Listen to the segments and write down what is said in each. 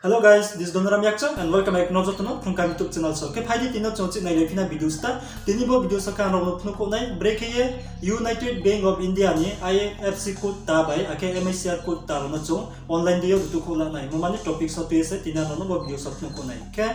Hello guys, this is Donoram Yakchang and welcome back to from YouTube channel. So, ke phaidi tino chonchi nai lepina video sta tini bo video sa kan ro phno ko nai break ye United Bank of India ni IFSC code ta bai ake MICR code ta ro na chong online dio tu ko la nai mo mani topic sa pe se tina no bo video sa phno ko nai ke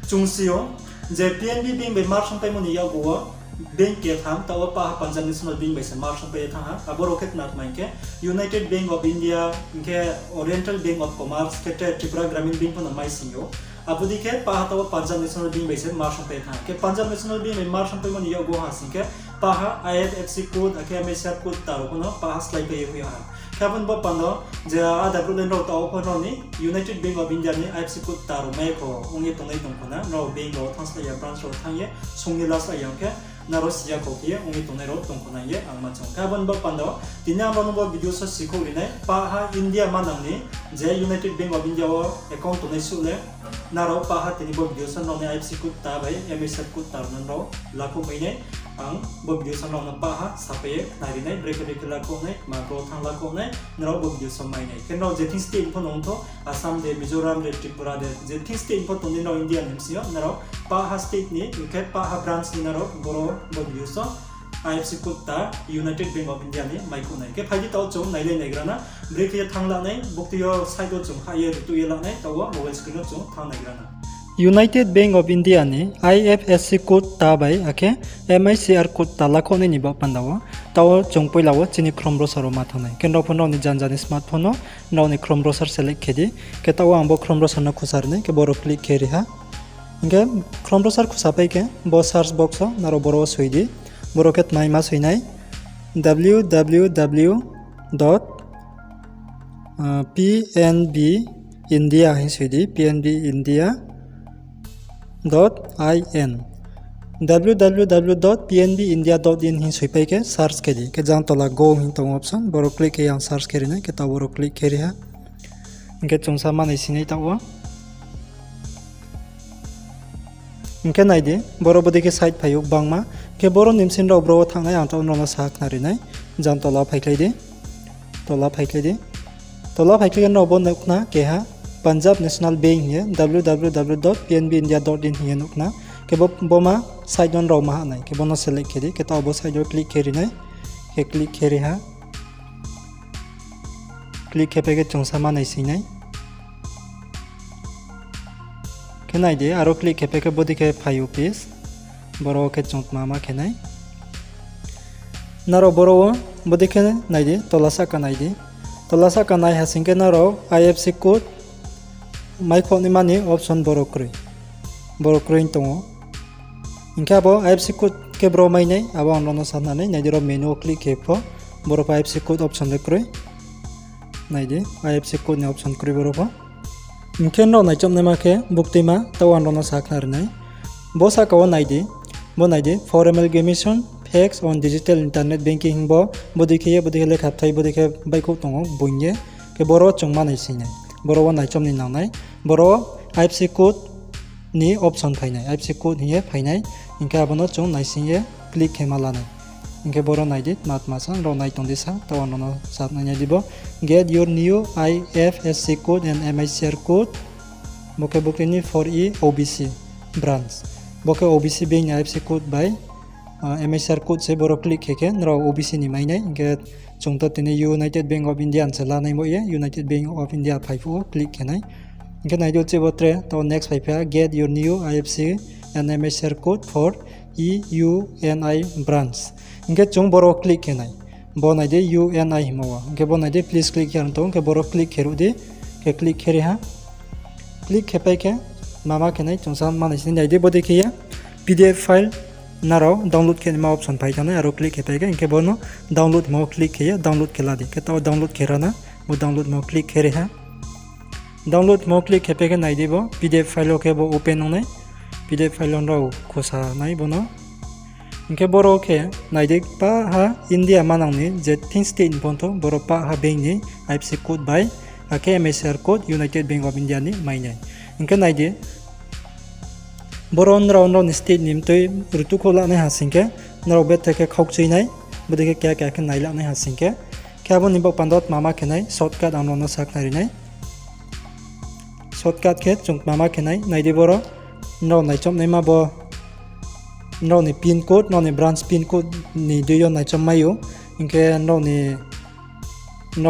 chungsio je PNB Bank be mar som pai mo ni ya go Bank ke tham tawa pa Punjab National Bank by Samar sampai tha abo roket nat mai ke United Bank of India ke Oriental Bank of Commerce ke Tripura Gramin Bank pun mai sinyo abudi ke pa tawa Punjab National Bank by Samar sampai tha ke Punjab National Bank mar sampai mon yo go ha sing ke pa IFSC code ke MSR code taro kono pa slide pe yo ha Kapan ba pano ja ada problem ro taw pano ni United Bank of India ni IFSC code taro mai ko ungi tongai tong kona ro bank ro transfer ya branch ro thangye sungni las ayang ke Narosia kokia ungi tonai ro tong kona ye ang machong kaban ba pando tinya mano ba video sa sikho rinai pa India manang ni je United Bank of India wa account tonai sule naro pa tini ba video sa no IFSC code ta bai MSR code tar nan ro lako maine ang ba video sa no pa sape nari nai break lako nai makro thang lako nai naro ba video sa mai nai ken no jeting state pon on to Assam de Mizoram de Tripura de jeting state pon to no India nimsio naro pa state ni ke pa branch ni naro boro video sa IFSC code ta United Bank of India ni mai ko nai ke phaji taw chong nai le nai grana break ye thangla nai bukti yo side do chong haye tu ye la nai taw mobile screen chong thang nai grana United Bank of India ni IFSC code ta bai ake MICR code ta la ko ni ba pandawa taw chong poi lawo chini Chrome browser ma thonai ken ro phone ni jan jan smartphone no ni Chrome browser select khedi ke taw ambo Chrome browser na khusar ni ke boro click kheri ha inge Chrome browser khusapai ke bo search box naro boro soidi boroket mai ma soinai www.pnbindia hin soidi pnbindia.in www.pnbindia.in hin soipai ke search kedi ke jang tola go hin tong option boro click ke yang search keri na ke ta boro click keri ha inge chungsa manai sinai tawa Inke naide boro bodi ke site phayuk bangma ke boro nimsin ro bro thangnai ang taw nona sak nari nai jan tola phaiklai de tola phaiklai no bon nakna ke ha Punjab National Bank ye www.pnbindia.in ye nukna ke boma site on ro ma nai ke bono select kedi ke taw bo site click keri nai ke click keri ha click ke pege chungsa ma nai sinai kenai de aro click kepe ke body ke phayu piece boro ke chont mama kenai naro boro body ke nai de tolasa kanai hasing ke naro IFSC code mai khoni mani option boro krui tongo inka bo IFSC code ke bro mai nai abo onno sana nai de ro menu click ke pho boro IFSC code option de krui nai de IFSC code ne option krui boro pho Mungkin no nai chom nema ke bukti ma tawan rono saknar nai bosa kawa nai de for amalgamation facts on digital internet banking bo bodike le khapthai bodike bai ko tongo bunye ke boro chongma nai sinai boro nai chom ni nang nai boro IFSC code ni option phainai IFSC code ni phainai inka abono chong nai sinye click kemala nai inke boro nai de mat masang ro nai tong disa tawan rono sat nai dibo get your new IFSC code and MICR code boke ni for OBC branch boke OBC being IFSC code by MICR code se boro click heke nro OBC ni mai nai get chungta tini United Bank of India ansela nai mo ye United Bank of India 5 click kenai get nai do che botre to next 5 get your new IFSC and MICR code for EUNI branch get chung boro click kenai bonai de UNI himawa ke bonai de please click here to ke boro click heru de ke click here ha click hepai ke mama ke nai chungsa manai sin dai de bode ke ya PDF file naro download ke ma option pai thana aro click hepai ke ke bono download mo click ke ya download ke la de ke ta download ke rana bo download mo click here ha download mo click hepai ke nai de bo PDF file ke bo open nai PDF file on ro khosa nai bono Inke boro ke naidik pa ha India manang ni jeting state ponto boro pa ha bank ni IFSC code by ake MICR code United Bank of India ni mainai inke naide boro nro ni state nim toi rutu khola ne hasingke nro bet ke khok chinai bode ke kya ke naila ne hasingke kya bo ni bo pandot mama ke nai shortcut amno sak nai shortcut ke chung mama kenai naide boro no naichom naima bo no ni pin code no ni branch pin code ni duyo naichom mayu inke no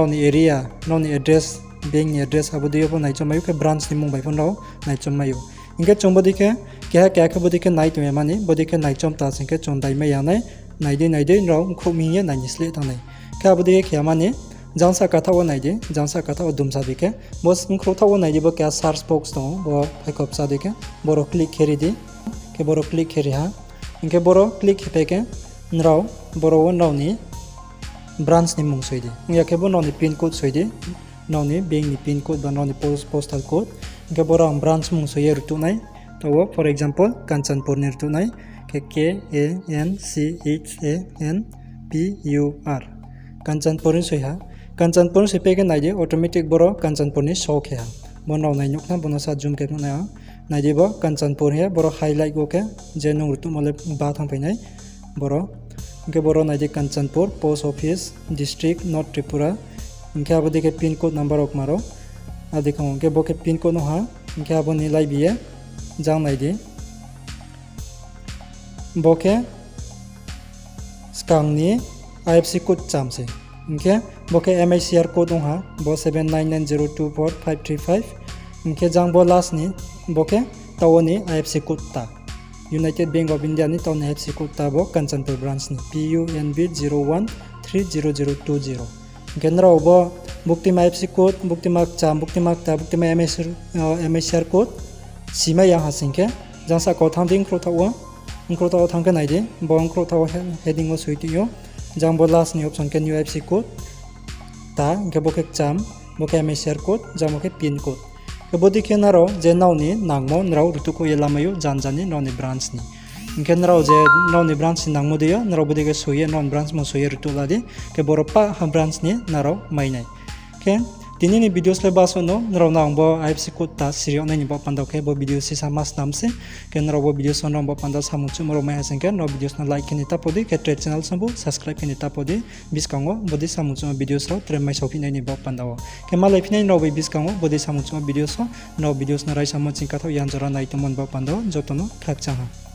ni area no ni address bank ni address abu duyo bo naichom mayu ke branch ni mung bai phon no naichom mayu inke chung bodike kya ke bodike nai tu mani bodike naichom ta singke chung dai mai yanai naide no khumi ye nai nisle tanai ka bodike kya mani jangsa kata wa naide jangsa kata wa dumsa dike bos ngkro ta wa naide bo kya search box to bo phaikop sa dike boro click kheri di ke boro click kheri ha inke boro click hepeke nrao boro won rao ni branch ni mung soidi ya ke bo no ni pin code soidi no ni bank ni pin code ba no ni postal code inke boro branch mung soye rutu nai to for example Kanchanpur ni rutu nai ke KANCHANPUR Kanchanpur ni soiha Kanchanpur se peke naide automatic boro Kanchanpur ni show khe ha bono nai nyukna bono sa zoom ke na naide bo Kanchanpur he boro highlight go ke je nung rutu mole ba thang painai boro inke boro naide Kanchanpur post office district North Tripura inke abode ke pin code number ok maro adikho inke bo ke pin code no ha inke abo ni lai biye jang naide bo ke skang ni IFC code chamse inke bo ke MICR code no ha bo 79902455 inke jang bo last ni bo ke tawoni IFC code ta United Bank of India ni tawni IFC code ta bo Kanchanpur branch ni PUNB 01300020 inke nra bo buktima IFC code buktima cham buktima ta buktima MICR code sima yang hasingke jangsa ko thang ding kro tawa ngkro tawa thang ke naide bo ngkro tawa heading o suitiyo jang bo last ni option ke new IFC code ta inke bo ke cham bo ke MICR code jang bo ke pin code ke bo dikhe naro je naw ni nangmo nrao rutu ko yelamayo janjani no ni branch ni inke nrao je no ni branch ni nangmo deyo nrao bo dike soye non branch mo soye rutu ladi ke boropa branch ni naro mainai ke tini ni videos le baso no nrao nang bo IFC code ta sirio nai ni bo pandau ke bo video si samas namse ke nrao bo videos on bo pandau samuchu moro mai hasen ke no videos na like ni tapodi ke trade channel sambu subscribe ni tapodi biskango bodi samuchu videos ro tremai sofi nai ni bo pandau ke malai finai no bo biskango bodi samuchu videos no videos na rai samuchu katho yan jora nai to mon bo pandau jotono khakcha ha